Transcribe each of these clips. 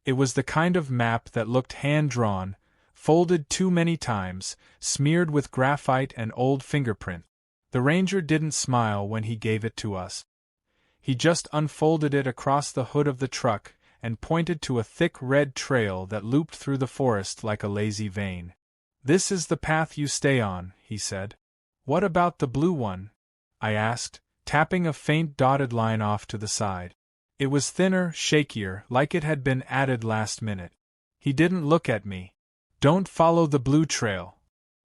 It was the kind of map that looked hand-drawn, folded too many times, smeared with graphite and old fingerprint. The ranger didn't smile when he gave it to us. He just unfolded it across the hood of the truck and pointed to a thick red trail that looped through the forest like a lazy vein. "This is the path you stay on," he said. "What about the blue one?" I asked, tapping a faint dotted line off to the side. It was thinner, shakier, like it had been added last minute. He didn't look at me. "Don't follow the blue trail."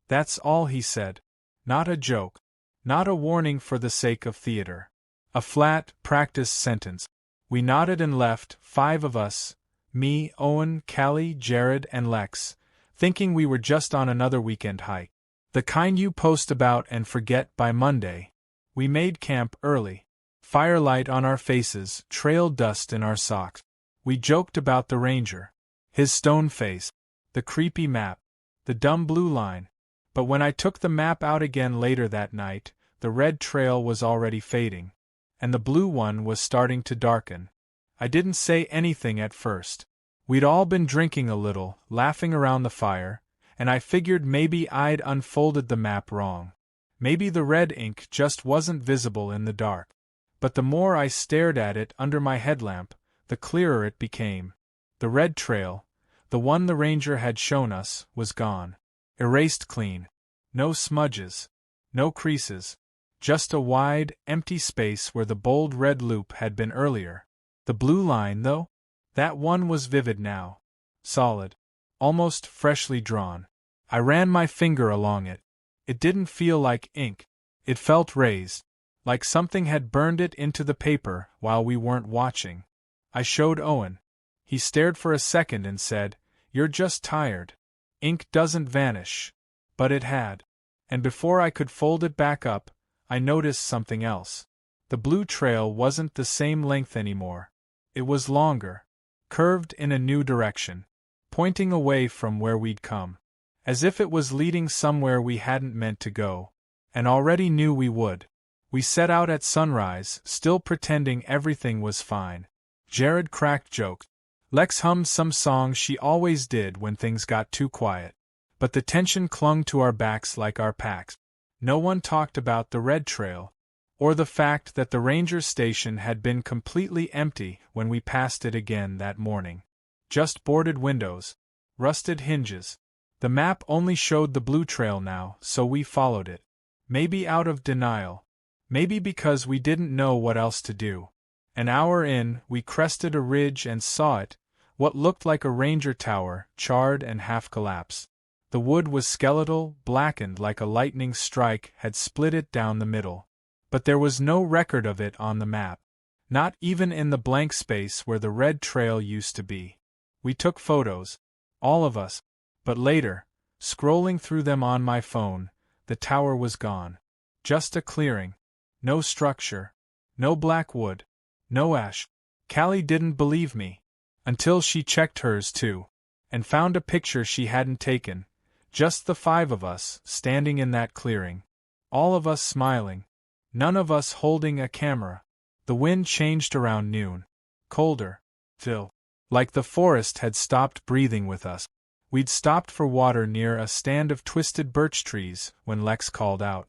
That's all he said. Not a joke. Not a warning for the sake of theater. A flat, practiced sentence. We nodded and left, 5 of us, me, Owen, Callie, Jared, and Lex, thinking we were just on another weekend hike. The kind you post about and forget by Monday. We made camp early. Firelight on our faces, trail dust in our socks. We joked about the ranger. His stone face. The creepy map. The dumb blue line. But when I took the map out again later that night, the red trail was already fading. And the blue one was starting to darken. I didn't say anything at first. We'd all been drinking a little, laughing around the fire, and I figured maybe I'd unfolded the map wrong. Maybe the red ink just wasn't visible in the dark. But the more I stared at it under my headlamp, the clearer it became. The red trail, the one the ranger had shown us, was gone. Erased clean. No smudges. No creases. Just a wide, empty space where the bold red loop had been earlier. The blue line, though? That one was vivid now. Solid. Almost freshly drawn. I ran my finger along it. It didn't feel like ink. It felt raised. Like something had burned it into the paper while we weren't watching. I showed Owen. He stared for a second and said, "You're just tired. Ink doesn't vanish." But it had. And before I could fold it back up, I noticed something else. The blue trail wasn't the same length anymore. It was longer. Curved in a new direction. Pointing away from where we'd come. As if it was leading somewhere we hadn't meant to go. And already knew we would. We set out at sunrise, still pretending everything was fine. Jared cracked jokes. Lex hummed some song she always did when things got too quiet. But the tension clung to our backs like our packs. No one talked about the red trail, or the fact that the ranger station had been completely empty when we passed it again that morning. Just boarded windows, rusted hinges. The map only showed the blue trail now, so we followed it. Maybe out of denial. Maybe because we didn't know what else to do. An hour in, we crested a ridge and saw it, what looked like a ranger tower, charred and half-collapsed. The wood was skeletal, blackened like a lightning strike had split it down the middle. But there was no record of it on the map. Not even in the blank space where the red trail used to be. We took photos. All of us. But later, scrolling through them on my phone, the tower was gone. Just a clearing. No structure. No black wood. No ash. Callie didn't believe me. Until she checked hers too. And found a picture she hadn't taken. Just the 5 of us, standing in that clearing. All of us smiling. None of us holding a camera. The wind changed around noon. Colder. Till. Like the forest had stopped breathing with us. We'd stopped for water near a stand of twisted birch trees when Lex called out.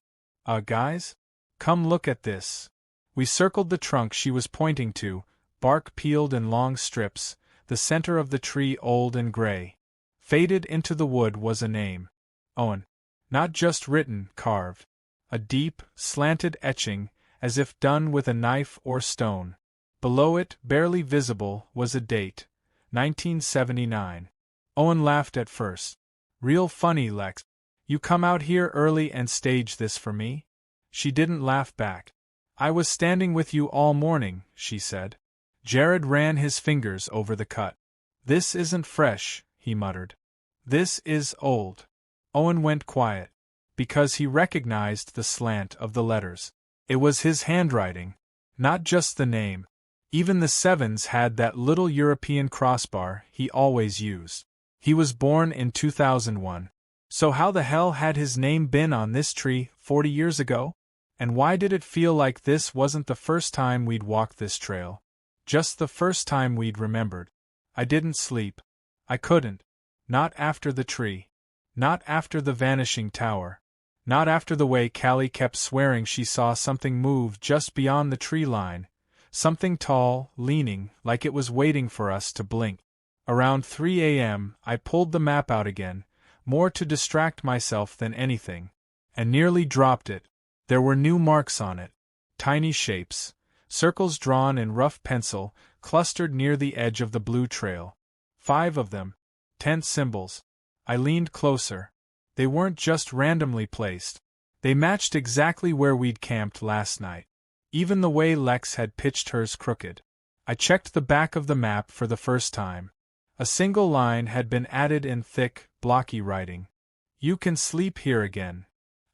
Guys? Come look at this." We circled the trunk she was pointing to, bark peeled in long strips, the center of the tree old and gray. Faded into the wood was a name. Owen. Not just written, carved. A deep, slanted etching, as if done with a knife or stone. Below it, barely visible, was a date. 1979. Owen laughed at first. "Real funny, Lex. You come out here early and stage this for me?" She didn't laugh back. "I was standing with you all morning," she said. Jared ran his fingers over the cut. "This isn't fresh," he muttered. "This is old." Owen went quiet. Because he recognized the slant of the letters. It was his handwriting. Not just the name. Even the 7s had that little European crossbar he always used. He was born in 2001. So how the hell had his name been on this tree 40 years ago? And why did it feel like this wasn't the first time we'd walked this trail? Just the first time we'd remembered. I didn't sleep. I couldn't. Not after the tree. Not after the vanishing tower. Not after the way Callie kept swearing she saw something move just beyond the tree line. Something tall, leaning, like it was waiting for us to blink. Around 3 a.m., I pulled the map out again, more to distract myself than anything, and nearly dropped it. There were new marks on it. Tiny shapes. Circles drawn in rough pencil, clustered near the edge of the blue trail. 5 of them. Tent symbols. I leaned closer. They weren't just randomly placed. They matched exactly where we'd camped last night. Even the way Lex had pitched hers crooked. I checked the back of the map for the first time. A single line had been added in thick, blocky writing. "You can sleep here again."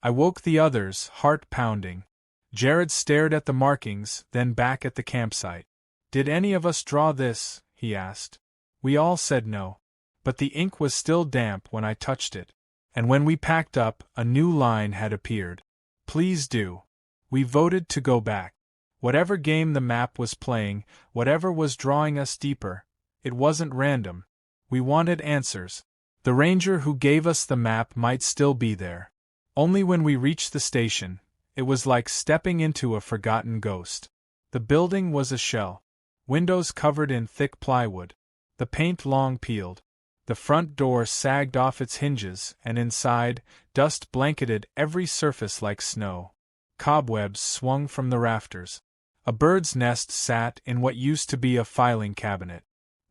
I woke the others, heart pounding. Jared stared at the markings, then back at the campsite. "Did any of us draw this?" he asked. We all said no. But the ink was still damp when I touched it. And when we packed up, a new line had appeared. "Please do." We voted to go back. Whatever game the map was playing, whatever was drawing us deeper, it wasn't random. We wanted answers. The ranger who gave us the map might still be there. Only when we reached the station, it was like stepping into a forgotten ghost. The building was a shell. Windows covered in thick plywood. The paint long peeled. The front door sagged off its hinges, and inside, dust blanketed every surface like snow. Cobwebs swung from the rafters. A bird's nest sat in what used to be a filing cabinet.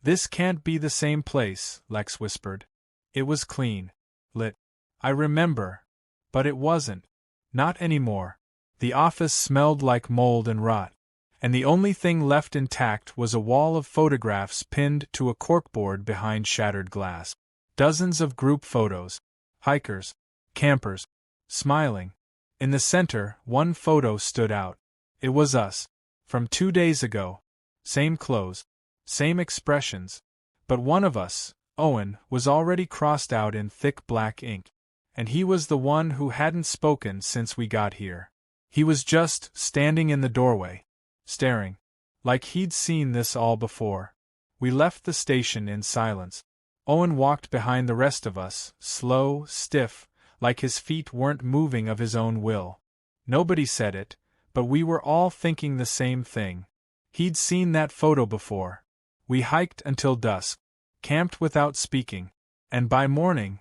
"This can't be the same place," Lex whispered. It was clean. Lit. I remember. But it wasn't. Not anymore. The office smelled like mold and rot. And the only thing left intact was a wall of photographs pinned to a corkboard behind shattered glass. Dozens of group photos. Hikers. Campers. Smiling. In the center, one photo stood out. It was us. From 2 days ago. Same clothes. Same expressions. But one of us, Owen, was already crossed out in thick black ink. And he was the one who hadn't spoken since we got here. He was just standing in the doorway. Staring. Like he'd seen this all before. We left the station in silence. Owen walked behind the rest of us, slow, stiff, like his feet weren't moving of his own will. Nobody said it, but we were all thinking the same thing. He'd seen that photo before. We hiked until dusk, camped without speaking, and by morning,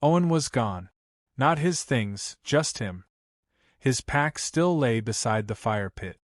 Owen was gone. Not his things, just him. His pack still lay beside the fire pit.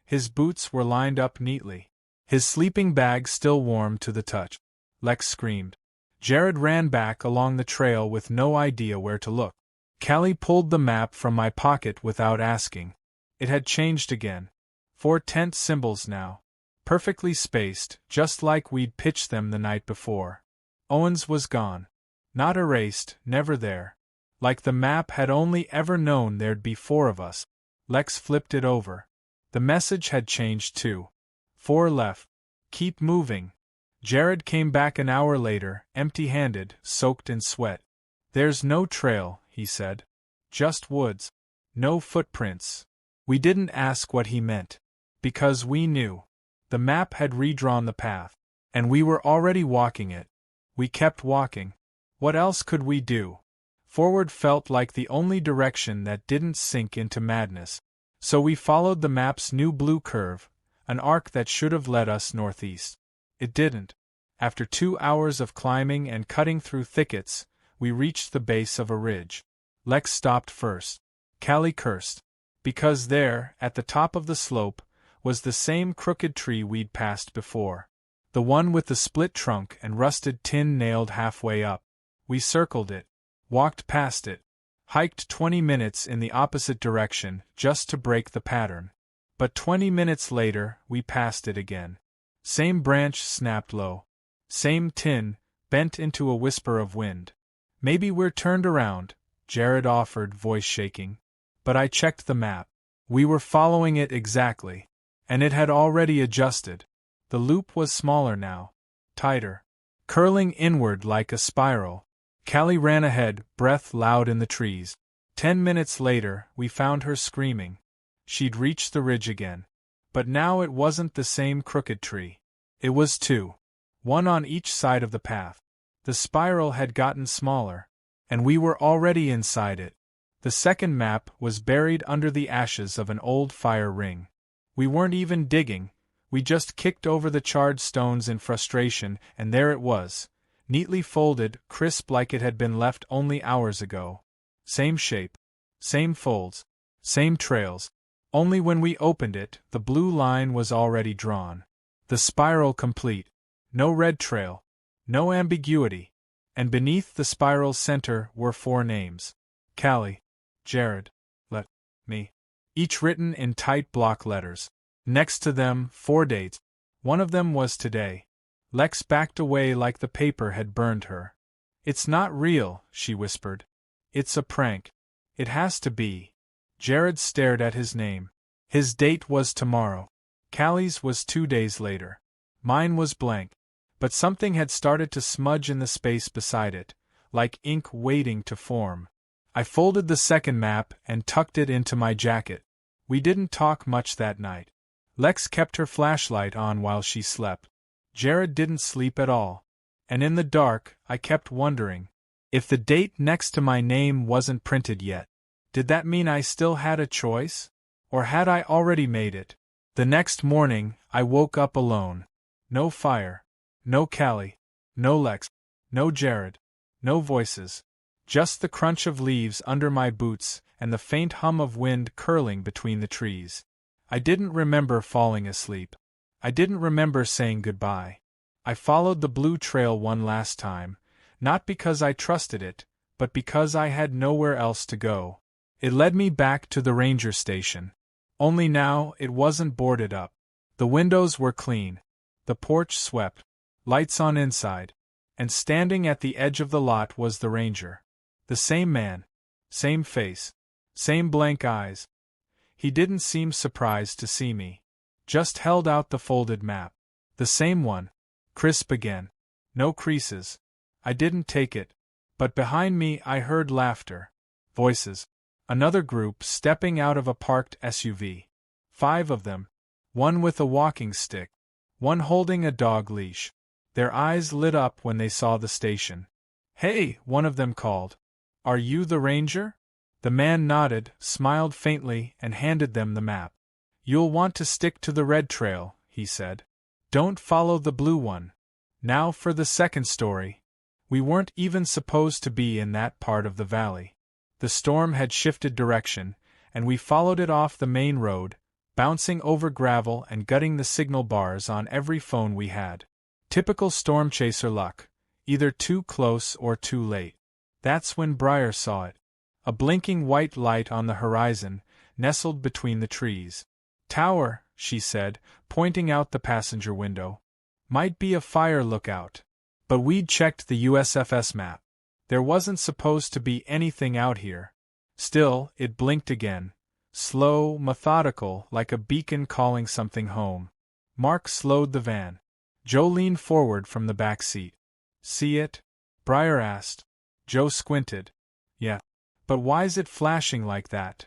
His boots were lined up neatly. His sleeping bag still warm to the touch. Lex screamed. Jared ran back along the trail with no idea where to look. Callie pulled the map from my pocket without asking. It had changed again. 4 tent symbols now. Perfectly spaced, just like we'd pitched them the night before. Owen's was gone. Not erased, never there. Like the map had only ever known there'd be 4 of us. Lex flipped it over. The message had changed too. 4 left. Keep moving. Jared came back an hour later, empty-handed, soaked in sweat. There's no trail, he said. Just woods. No footprints. We didn't ask what he meant. Because we knew. The map had redrawn the path. And we were already walking it. We kept walking. What else could we do? Forward felt like the only direction that didn't sink into madness. So we followed the map's new blue curve, an arc that should have led us northeast. It didn't. After 2 hours of climbing and cutting through thickets, we reached the base of a ridge. Lex stopped first. Callie cursed. Because there, at the top of the slope, was the same crooked tree we'd passed before. The one with the split trunk and rusted tin nailed halfway up. We circled it. Walked past it. Hiked 20 minutes in the opposite direction, just to break the pattern. But 20 minutes later, we passed it again. Same branch snapped low. Same tin, bent into a whisper of wind. Maybe we're turned around, Jared offered, voice shaking. But I checked the map. We were following it exactly. And it had already adjusted. The loop was smaller now. Tighter. Curling inward like a spiral. Callie ran ahead, breath loud in the trees. 10 minutes later, we found her screaming. She'd reached the ridge again. But now it wasn't the same crooked tree. It was 2. one on each side of the path. The spiral had gotten smaller, and we were already inside it. The second map was buried under the ashes of an old fire ring. We weren't even digging, we just kicked over the charred stones in frustration, and there it was, neatly folded, crisp like it had been left only hours ago. Same shape, same folds, same trails. Only when we opened it, the blue line was already drawn. The spiral complete. No red trail. No ambiguity. And beneath the spiral's center were 4 names. Callie, Jared, me. Each written in tight block letters. Next to them, 4 dates. One of them was today. Lex backed away like the paper had burned her. It's not real, she whispered. It's a prank. It has to be. Jared stared at his name. His date was tomorrow. Callie's was 2 days later. Mine was blank. But something had started to smudge in the space beside it, like ink waiting to form. I folded the second map and tucked it into my jacket. We didn't talk much that night. Lex kept her flashlight on while she slept. Jared didn't sleep at all. And in the dark, I kept wondering, if the date next to my name wasn't printed yet, did that mean I still had a choice? Or had I already made it? The next morning, I woke up alone. No fire. No Callie. No Lex. No Jared. No voices. Just the crunch of leaves under my boots and the faint hum of wind curling between the trees. I didn't remember falling asleep. I didn't remember saying goodbye. I followed the blue trail one last time, not because I trusted it, but because I had nowhere else to go. It led me back to the ranger station. Only now it wasn't boarded up. The windows were clean. The porch swept. Lights on inside. And standing at the edge of the lot was the ranger. The same man. Same face. Same blank eyes. He didn't seem surprised to see me. Just held out the folded map. The same one. Crisp again. No creases. I didn't take it. But behind me I heard laughter. Voices. Another group stepping out of a parked SUV. 5 of them. One with a walking stick. One holding a dog leash. Their eyes lit up when they saw the station. "Hey," one of them called. "Are you the ranger?" The man nodded, smiled faintly, and handed them the map. "You'll want to stick to the red trail," he said. "Don't follow the blue one." Now for the second story. We weren't even supposed to be in that part of the valley. The storm had shifted direction, and we followed it off the main road, bouncing over gravel and gutting the signal bars on every phone we had. Typical storm chaser luck, either too close or too late. That's when Briar saw it. A blinking white light on the horizon, nestled between the trees. "Tower," she said, pointing out the passenger window. "Might be a fire lookout." But we'd checked the USFS map. There wasn't supposed to be anything out here. Still, it blinked again. Slow, methodical, like a beacon calling something home. Mark slowed the van. Joe leaned forward from the back seat. "See it?" Briar asked. Joe squinted. "Yeah. But why's it flashing like that?"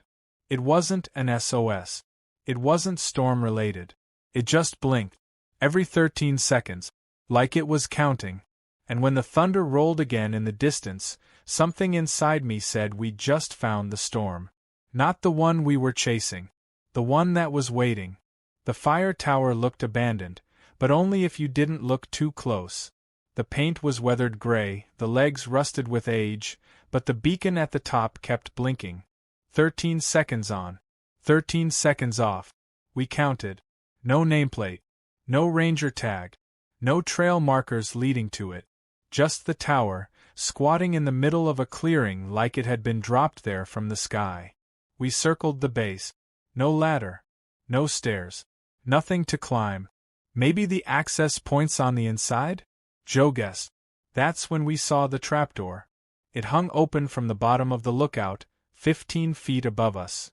It wasn't an SOS. It wasn't storm-related. It just blinked. Every 13 seconds. Like it was counting. And when the thunder rolled again in the distance, something inside me said we'd just found the storm. Not the one we were chasing. The one that was waiting. The fire tower looked abandoned, but only if you didn't look too close. The paint was weathered gray, the legs rusted with age, but the beacon at the top kept blinking. 13 seconds on. 13 seconds off. We counted. No nameplate. No ranger tag. No trail markers leading to it. Just the tower, squatting in the middle of a clearing like it had been dropped there from the sky. We circled the base. No ladder. No stairs. Nothing to climb. Maybe the access points on the inside? Joe guessed. That's when we saw the trapdoor. It hung open from the bottom of the lookout, 15 feet above us.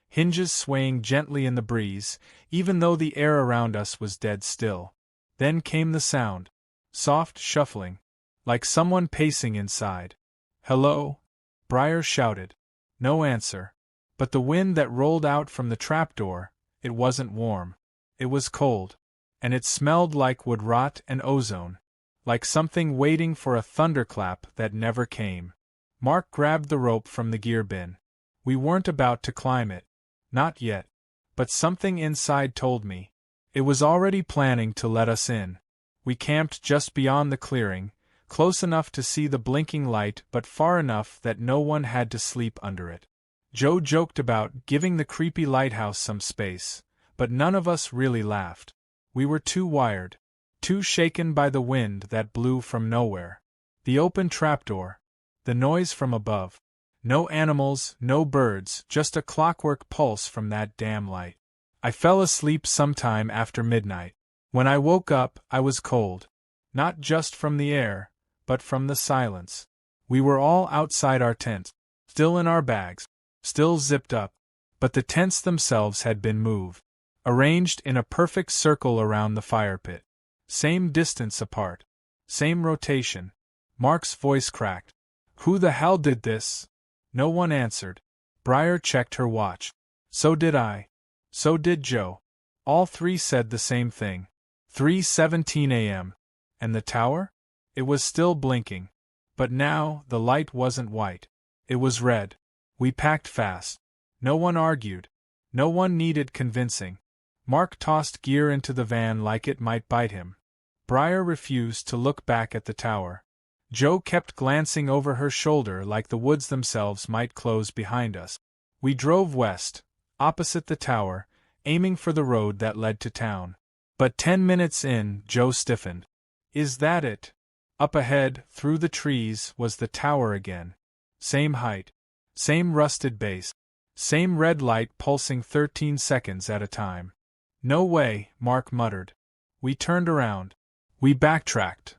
Hinges swaying gently in the breeze, even though the air around us was dead still. Then came the sound. Soft shuffling. Like someone pacing inside. "Hello?" Briar shouted. No answer. But the wind that rolled out from the trapdoor, it wasn't warm. It was cold. And it smelled like wood rot and ozone. like something waiting for a thunderclap that never came. Mark grabbed the rope from the gear bin. We weren't about to climb it. Not yet. But something inside told me. It was already planning to let us in. We camped just beyond the clearing, close enough to see the blinking light but far enough that no one had to sleep under it. Joe joked about giving the creepy lighthouse some space, but none of us really laughed. We were too wired, too shaken by the wind that blew from nowhere. The open trapdoor, the noise from above. No animals, no birds, just a clockwork pulse from that damn light. I fell asleep sometime after midnight. When I woke up, I was cold. Not just from the air, but from the silence. We were all outside our tents, still in our bags, still zipped up, but the tents themselves had been moved, arranged in a perfect circle around the fire pit. Same distance apart. Same rotation. Mark's voice cracked. "Who the hell did this?" No one answered. Briar checked her watch. So did I. So did Joe. All three said the same thing. 3:17 a.m. And the tower? It was still blinking. But now, the light wasn't white. It was red. We packed fast. No one argued. No one needed convincing. Mark tossed gear into the van like it might bite him. Briar refused to look back at the tower. Joe kept glancing over her shoulder like the woods themselves might close behind us. We drove west, opposite the tower, aiming for the road that led to town. But 10 minutes in, Joe stiffened. "Is that it?" Up ahead, through the trees, was the tower again. Same height. Same rusted base. Same red light pulsing 13 seconds at a time. "No way," Mark muttered. We turned around. We backtracked.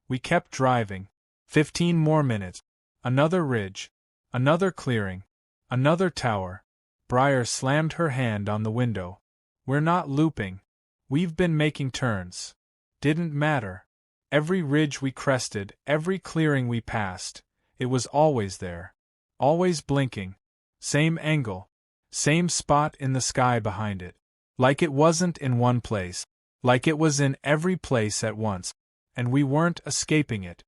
We kept driving. 15 more minutes. Another ridge. Another clearing. Another tower. Briar slammed her hand on the window. "We're not looping. We've been making turns." Didn't matter. Every ridge we crested, every clearing we passed, it was always there. Always blinking. Same angle. Same spot in the sky behind it. Like it wasn't in one place. Like it was in every place at once. And we weren't escaping it.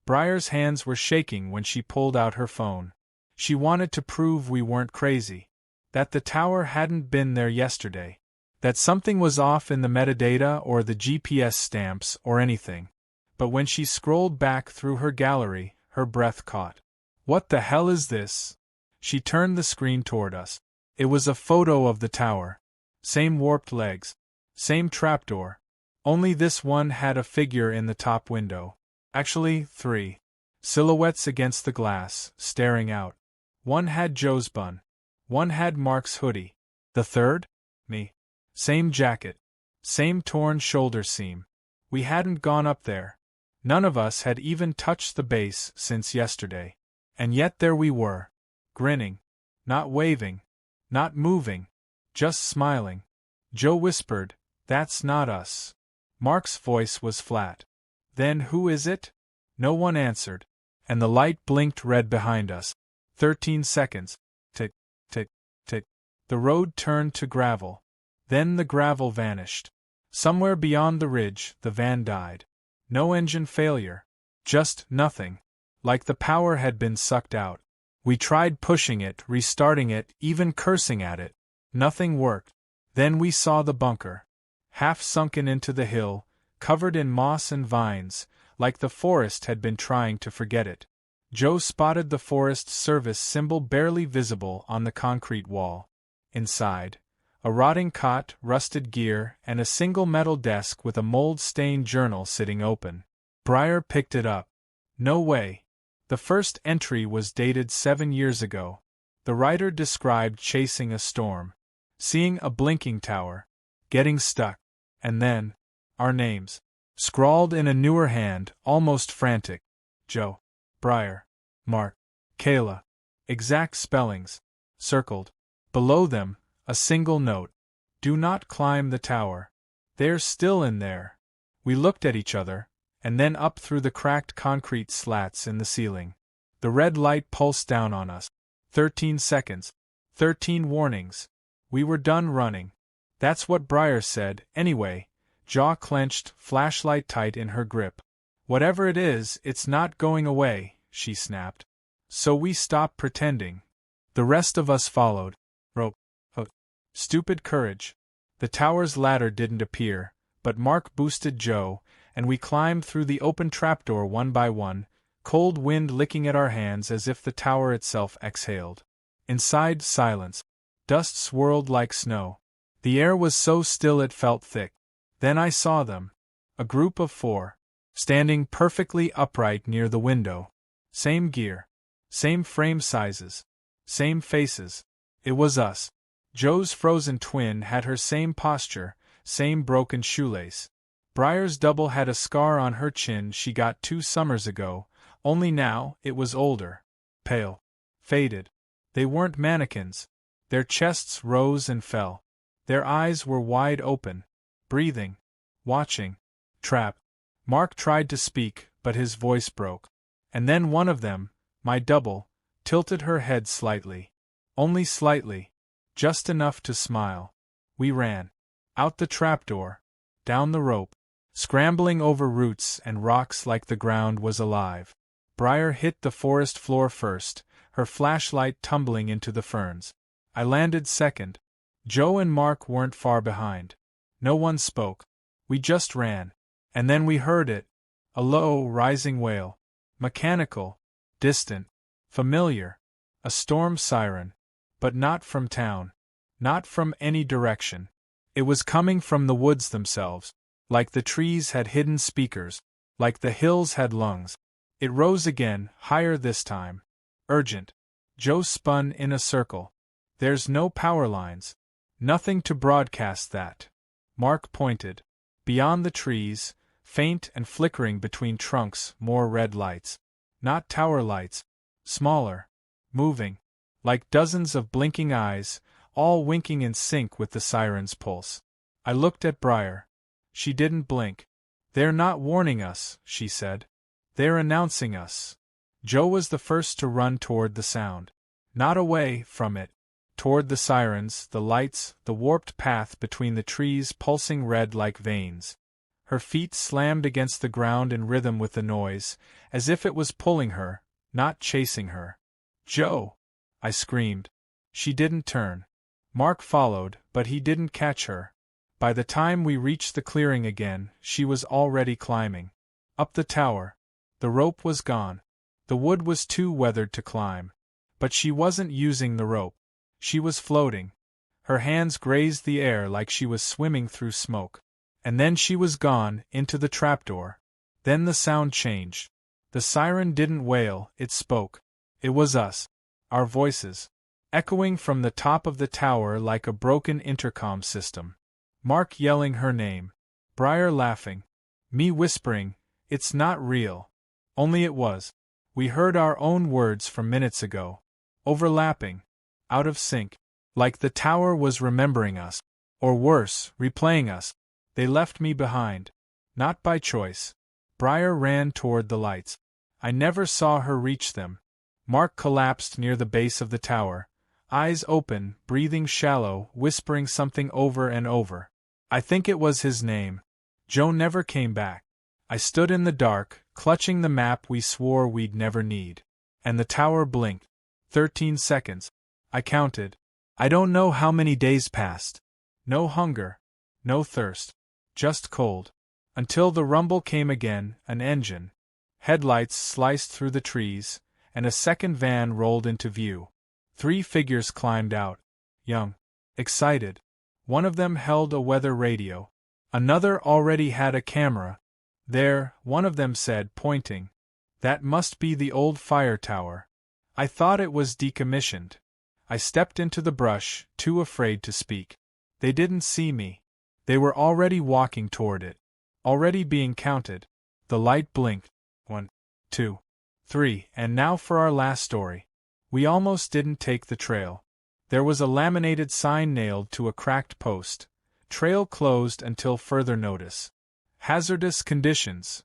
Briar's hands were shaking when she pulled out her phone. She wanted to prove we weren't crazy. That the tower hadn't been there yesterday. That something was off in the metadata or the GPS stamps or anything. But when she scrolled back through her gallery, her breath caught. "What the hell is this?" She turned the screen toward us. It was a photo of the tower. Same warped legs. Same trapdoor. Only this one had a figure in the top window. Actually, 3. Silhouettes against the glass, staring out. One had Joe's bun. One had Mark's hoodie. The third? Me. Same jacket. Same torn shoulder seam. We hadn't gone up there. None of us had even touched the base since yesterday. And yet there we were. Grinning. Not waving. Not moving. Just smiling. Joe whispered, "That's not us." Mark's voice was flat. "Then who is it?" No one answered. And the light blinked red behind us. 13 seconds. Tick, tick, tick. The road turned to gravel. Then the gravel vanished. Somewhere beyond the ridge, the van died. No engine failure. Just nothing. Like the power had been sucked out. We tried pushing it, restarting it, even cursing at it. Nothing worked. Then we saw the bunker. Half sunken into the hill, covered in moss and vines, like the forest had been trying to forget it. Joe spotted the Forest Service symbol barely visible on the concrete wall. Inside, a rotting cot, rusted gear, and a single metal desk with a mold-stained journal sitting open. Briar picked it up. No way. The first entry was dated 7 years ago. The writer described chasing a storm, seeing a blinking tower, getting stuck, and then, our names, scrawled in a newer hand, almost frantic. Joe, Briar, Mark, Kayla. Exact spellings, circled. Below them, a single note. Do not climb the tower. They're still in there. We looked at each other, and then up through the cracked concrete slats in the ceiling. The red light pulsed down on us. 13 seconds. 13 warnings. We were done running. That's what Briar said, anyway, jaw clenched, flashlight tight in her grip. Whatever it is, it's not going away, she snapped. So we stopped pretending. The rest of us followed. Rope. Stupid courage. The tower's ladder didn't appear, but Mark boosted Joe, and we climbed through the open trapdoor one by one, cold wind licking at our hands as if the tower itself exhaled. Inside, silence. Dust swirled like snow. The air was so still it felt thick. Then I saw them. A group of 4. Standing perfectly upright near the window. Same gear. Same frame sizes. Same faces. It was us. Joe's frozen twin had her same posture, same broken shoelace. Briar's double had a scar on her chin she got 2 summers ago, only now it was older. Pale. Faded. They weren't mannequins. Their chests rose and fell. Their eyes were wide open. Breathing. Watching. Trap. Mark tried to speak, but his voice broke. And then one of them, my double, tilted her head slightly. Only slightly. Just enough to smile. We ran. Out the trapdoor. Down the rope. Scrambling over roots and rocks like the ground was alive. Briar hit the forest floor first, her flashlight tumbling into the ferns. I landed second. Joe and Mark weren't far behind. No one spoke. We just ran. And then we heard it. A low, rising wail. Mechanical. Distant. Familiar. A storm siren. But not from town. Not from any direction. It was coming from the woods themselves. Like the trees had hidden speakers. Like the hills had lungs. It rose again, higher this time. Urgent. Joe spun in a circle. There's no power lines. Nothing to broadcast that. Mark pointed. Beyond the trees, faint and flickering between trunks, more red lights. Not tower lights. Smaller. Moving. Like dozens of blinking eyes, all winking in sync with the siren's pulse. I looked at Briar. She didn't blink. They're not warning us, she said. They're announcing us. Joe was the first to run toward the sound. Not away from it. Toward the sirens, the lights, the warped path between the trees pulsing red like veins. Her feet slammed against the ground in rhythm with the noise, as if it was pulling her, not chasing her. Joe! I screamed. She didn't turn. Mark followed, but he didn't catch her. By the time we reached the clearing again, she was already climbing. Up the tower. The rope was gone. The wood was too weathered to climb. But she wasn't using the rope. She was floating. Her hands grazed the air like she was swimming through smoke. And then she was gone, into the trapdoor. Then the sound changed. The siren didn't wail, it spoke. It was us. Our voices. Echoing from the top of the tower like a broken intercom system. Mark yelling her name. Briar laughing. Me whispering, it's not real. Only it was. We heard our own words from minutes ago. Overlapping. Out of sync. Like the tower was remembering us. Or worse, replaying us. They left me behind. Not by choice. Briar ran toward the lights. I never saw her reach them. Mark collapsed near the base of the tower. Eyes open, breathing shallow, whispering something over and over. I think it was his name. Joe never came back. I stood in the dark, clutching the map we swore we'd never need. And the tower blinked. 13 seconds. I counted. I don't know how many days passed. No hunger. No thirst. Just cold. Until the rumble came again, an engine. Headlights sliced through the trees, and a second van rolled into view. 3 figures climbed out. Young. Excited. One of them held a weather radio. Another already had a camera. There, one of them said, pointing. That must be the old fire tower. I thought it was decommissioned. I stepped into the brush, too afraid to speak. They didn't see me. They were already walking toward it. Already being counted. The light blinked. 1, 2, 3, and now for our last story. We almost didn't take the trail. There was a laminated sign nailed to a cracked post. Trail closed until further notice. Hazardous conditions.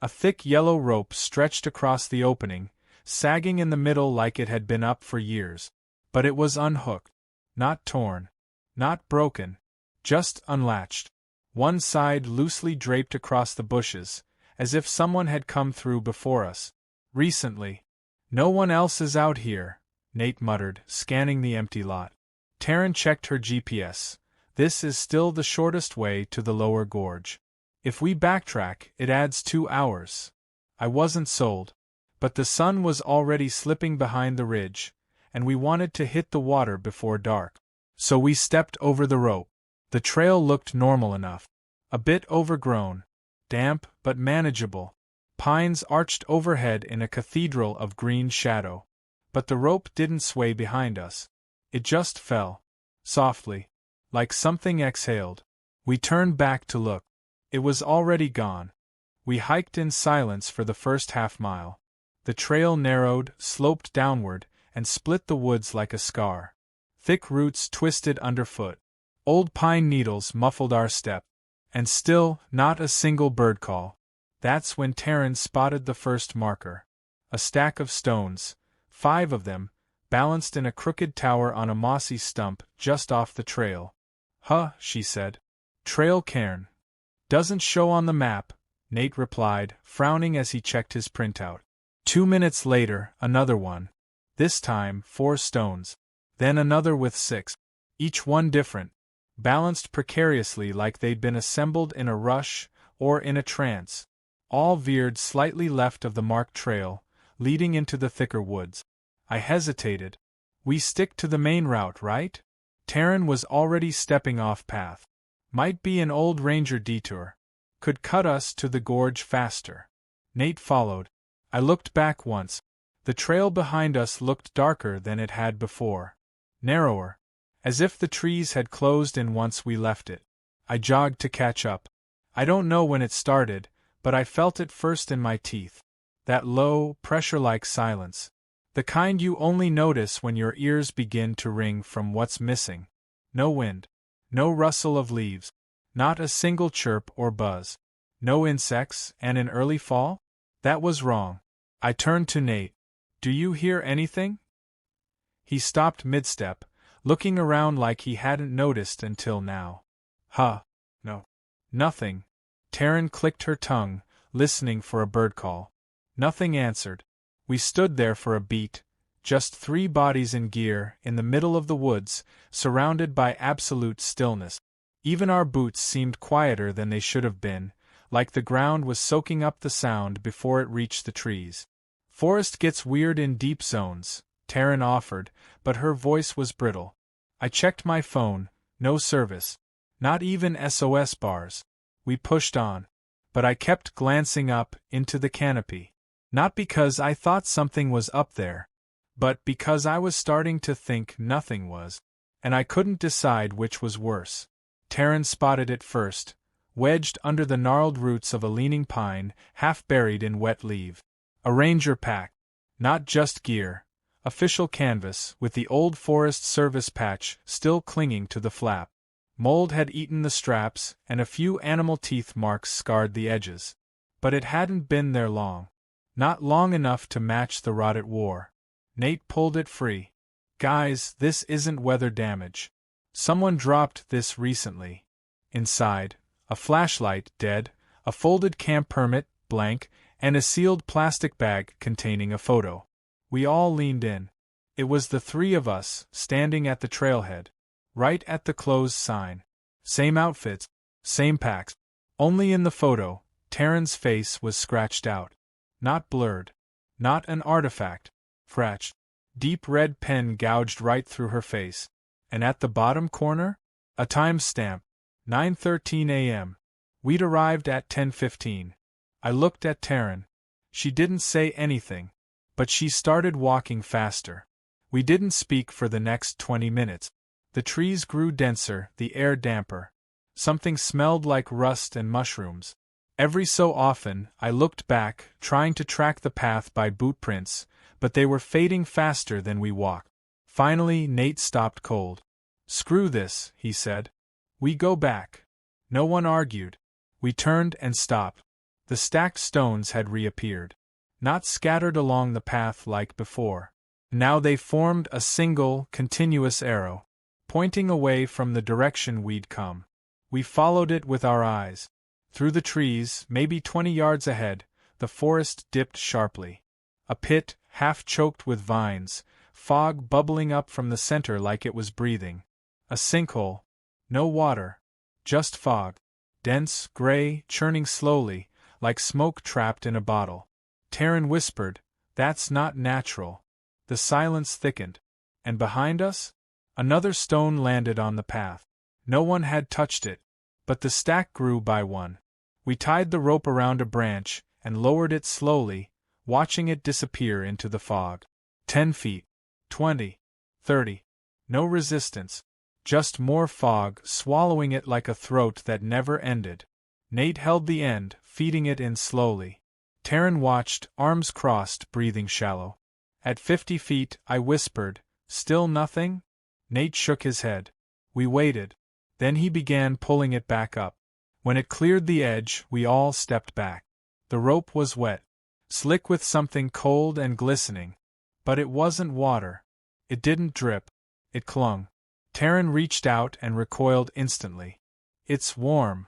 A thick yellow rope stretched across the opening, sagging in the middle like it had been up for years. But it was unhooked. Not torn. Not broken. Just unlatched. One side loosely draped across the bushes, as if someone had come through before us. Recently. No one else is out here, Nate muttered, scanning the empty lot. Taryn checked her GPS. This is still the shortest way to the lower gorge. If we backtrack, it adds 2 hours. I wasn't sold. But the sun was already slipping behind the ridge, and we wanted to hit the water before dark. So we stepped over the rope. The trail looked normal enough. A bit overgrown, damp but manageable. Pines arched overhead in a cathedral of green shadow. But the rope didn't sway behind us. It just fell. Softly. Like something exhaled. We turned back to look. It was already gone. We hiked in silence for the first half-mile. The trail narrowed, sloped downward, and split the woods like a scar. Thick roots twisted underfoot. Old pine needles muffled our step. And still, not a single bird call. That's when Taryn spotted the first marker. A stack of stones, 5 of them, balanced in a crooked tower on a mossy stump just off the trail. Huh, she said. Trail cairn. Doesn't show on the map, Nate replied, frowning as he checked his printout. 2 minutes later, another one. This time, 4 stones. Then another with 6. Each one different. Balanced precariously like they'd been assembled in a rush or in a trance. All veered slightly left of the marked trail, leading into the thicker woods. I hesitated. We stick to the main route, right? Taryn was already stepping off path. Might be an old ranger detour. Could cut us to the gorge faster. Nate followed. I looked back once. The trail behind us looked darker than it had before. Narrower. As if the trees had closed in once we left it. I jogged to catch up. I don't know when it started, but I felt it first in my teeth. That low, pressure-like silence. The kind you only notice when your ears begin to ring from what's missing. No wind. No rustle of leaves. Not a single chirp or buzz. No insects, and in early fall? That was wrong. I turned to Nate. Do you hear anything? He stopped mid-step, looking around like he hadn't noticed until now. No. Nothing. Taryn clicked her tongue, listening for a bird call. Nothing answered. We stood there for a beat, just 3 bodies in gear, in the middle of the woods, surrounded by absolute stillness. Even our boots seemed quieter than they should have been, like the ground was soaking up the sound before it reached the trees. Forest gets weird in deep zones, Taryn offered, but her voice was brittle. I checked my phone, no service. Not even SOS bars. We pushed on. But I kept glancing up, into the canopy. Not because I thought something was up there, but because I was starting to think nothing was. And I couldn't decide which was worse. Taryn spotted it first, wedged under the gnarled roots of a leaning pine, half buried in wet leaf. A ranger pack. Not just gear. Official canvas, with the old Forest Service patch still clinging to the flap. Mold had eaten the straps, and a few animal teeth marks scarred the edges. But it hadn't been there long. Not long enough to match the rot it wore. Nate pulled it free. Guys, this isn't weather damage. Someone dropped this recently. Inside, a flashlight, dead, a folded camp permit, blank, and a sealed plastic bag containing a photo. We all leaned in. It was the 3 of us, standing at the trailhead. Right at the closed sign. Same outfits, same packs. Only in the photo, Taryn's face was scratched out. Not blurred. Not an artifact. Scratched. Deep red pen gouged right through her face. And at the bottom corner? A time stamp. 9:13 a.m. We'd arrived at 10:15. I looked at Taryn. She didn't say anything. But she started walking faster. We didn't speak for the next 20 minutes. The trees grew denser, the air damper. Something smelled like rust and mushrooms. Every so often, I looked back, trying to track the path by boot prints, but they were fading faster than we walked. Finally, Nate stopped cold. Screw this, he said. We go back. No one argued. We turned and stopped. The stacked stones had reappeared. Not scattered along the path like before. Now they formed a single, continuous arrow, pointing away from the direction we'd come. We followed it with our eyes. Through the trees, maybe 20 yards ahead, the forest dipped sharply. A pit, half choked with vines, fog bubbling up from the center like it was breathing. A sinkhole. No water. Just fog. Dense, gray, churning slowly, like smoke trapped in a bottle. Taryn whispered, "That's not natural." The silence thickened. And behind us? Another stone landed on the path. No one had touched it, but the stack grew by one. We tied the rope around a branch and lowered it slowly, watching it disappear into the fog. 10 feet. 20. 30. No resistance. Just more fog swallowing it like a throat that never ended. Nate held the end, feeding it in slowly. Taryn watched, arms crossed, breathing shallow. At 50 feet, I whispered, "Still nothing?" Nate shook his head. We waited. Then he began pulling it back up. When it cleared the edge, we all stepped back. The rope was wet, slick with something cold and glistening. But it wasn't water. It didn't drip. It clung. Taryn reached out and recoiled instantly. "It's warm."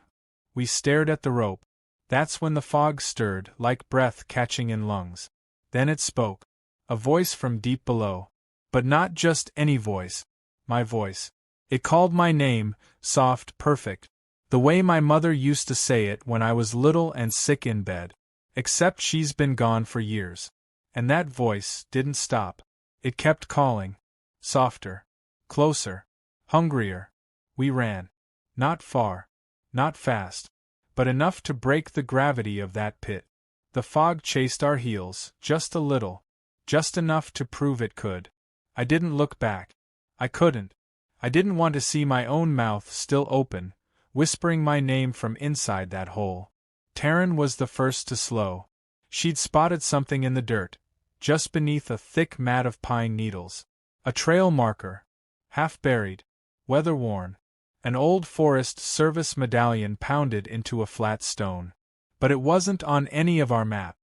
We stared at the rope. That's when the fog stirred, like breath catching in lungs. Then it spoke. A voice from deep below. But not just any voice. My voice. It called my name, soft, perfect. The way my mother used to say it when I was little and sick in bed. Except she's been gone for years. And that voice didn't stop. It kept calling. Softer. Closer. Hungrier. We ran. Not far. Not fast. But enough to break the gravity of that pit. The fog chased our heels, just a little. Just enough to prove it could. I didn't look back. I couldn't. I didn't want to see my own mouth still open, whispering my name from inside that hole. Taryn was the first to slow. She'd spotted something in the dirt, just beneath a thick mat of pine needles. A trail marker. Half buried. Weather-worn. An old Forest Service medallion pounded into a flat stone. But it wasn't on any of our map.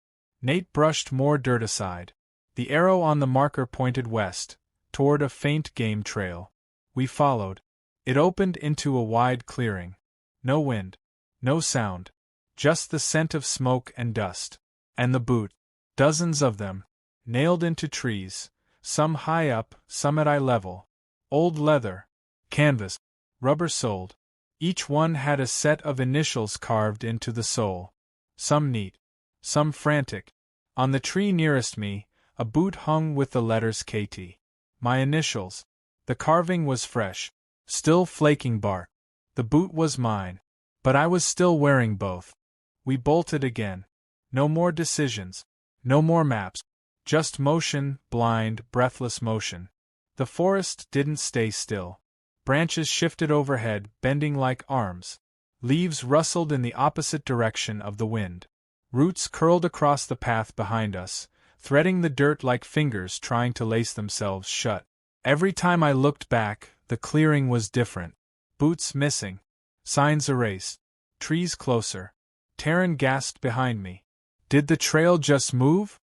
Nate brushed more dirt aside. The arrow on the marker pointed west, toward a faint game trail. We followed. It opened into a wide clearing. No wind. No sound. Just the scent of smoke and dust. And the boot. Dozens of them. Nailed into trees. Some high up, some at eye level. Old leather. Canvas. Rubber-soled. Each one had a set of initials carved into the sole. Some neat. Some frantic. On the tree nearest me, a boot hung with the letters KT. My initials. The carving was fresh. Still flaking bark. The boot was mine. But I was still wearing both. We bolted again. No more decisions. No more maps. Just motion, blind, breathless motion. The forest didn't stay still. Branches shifted overhead, bending like arms. Leaves rustled in the opposite direction of the wind. Roots curled across the path behind us, threading the dirt like fingers trying to lace themselves shut. Every time I looked back, the clearing was different. Boots missing. Signs erased. Trees closer. Taryn gasped behind me. Did the trail just move?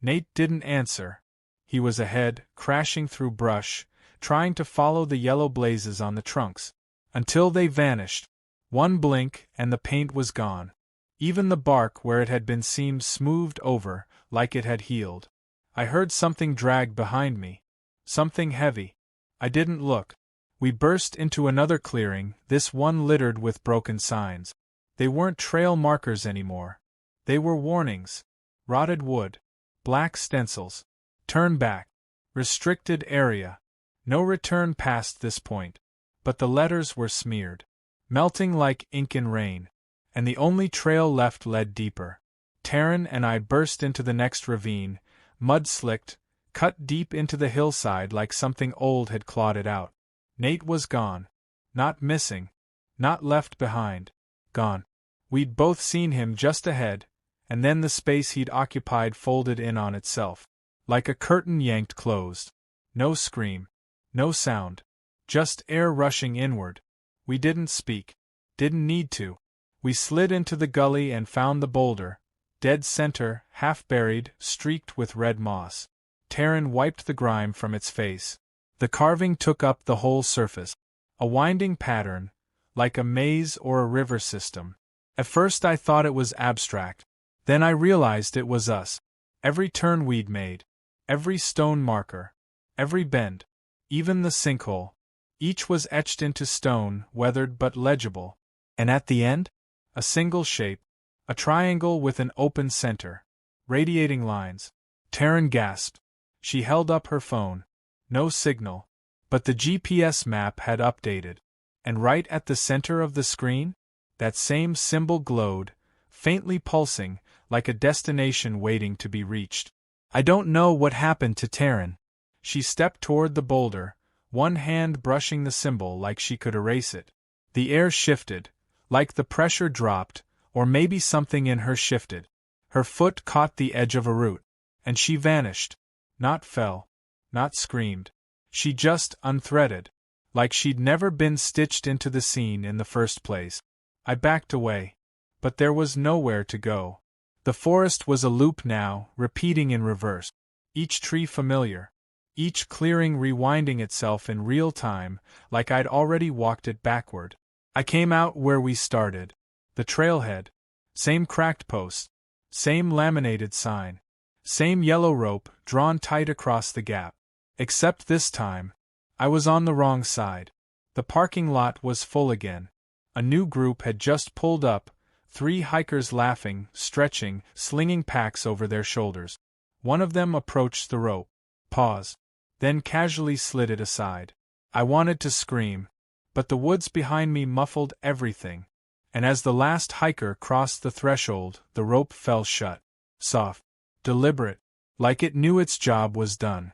Nate didn't answer. He was ahead, crashing through brush, trying to follow the yellow blazes on the trunks. Until they vanished. One blink and the paint was gone. Even the bark where it had been seemed smoothed over, like it had healed. I heard something drag behind me. Something heavy. I didn't look. We burst into another clearing, this one littered with broken signs. They weren't trail markers anymore. They were warnings. Rotted wood. Black stencils. Turn back. Restricted area. No return past this point. But the letters were smeared. Melting like ink in rain. And the only trail left led deeper. Taryn and I burst into the next ravine, mud-slicked, cut deep into the hillside like something old had clawed it out. Nate was gone. Not missing. Not left behind. Gone. We'd both seen him just ahead, and then the space he'd occupied folded in on itself. Like a curtain yanked closed. No scream. No sound. Just air rushing inward. We didn't speak. Didn't need to. We slid into the gully and found the boulder. Dead center, half buried, streaked with red moss. Taryn wiped the grime from its face. The carving took up the whole surface. A winding pattern, like a maze or a river system. At first I thought it was abstract. Then I realized it was us. Every turn we'd made, every stone marker, every bend, even the sinkhole, each was etched into stone, weathered but legible. And at the end? A single shape, a triangle with an open center, radiating lines. Taryn gasped. She held up her phone. No signal. But the GPS map had updated. And right at the center of the screen, that same symbol glowed, faintly pulsing, like a destination waiting to be reached. I don't know what happened to Taryn. She stepped toward the boulder, one hand brushing the symbol like she could erase it. The air shifted, like the pressure dropped, or maybe something in her shifted. Her foot caught the edge of a root, and she vanished. Not fell, not screamed. She just unthreaded, like she'd never been stitched into the scene in the first place. I backed away, but there was nowhere to go. The forest was a loop now, repeating in reverse. Each tree familiar, each clearing rewinding itself in real time, like I'd already walked it backward. I came out where we started. The trailhead. Same cracked post. Same laminated sign. Same yellow rope drawn tight across the gap. Except this time, I was on the wrong side. The parking lot was full again. A new group had just pulled up, 3 hikers laughing, stretching, slinging packs over their shoulders. One of them approached the rope, paused, then casually slid it aside. I wanted to scream, but the woods behind me muffled everything, and as the last hiker crossed the threshold, the rope fell shut. Soft, deliberate, like it knew its job was done.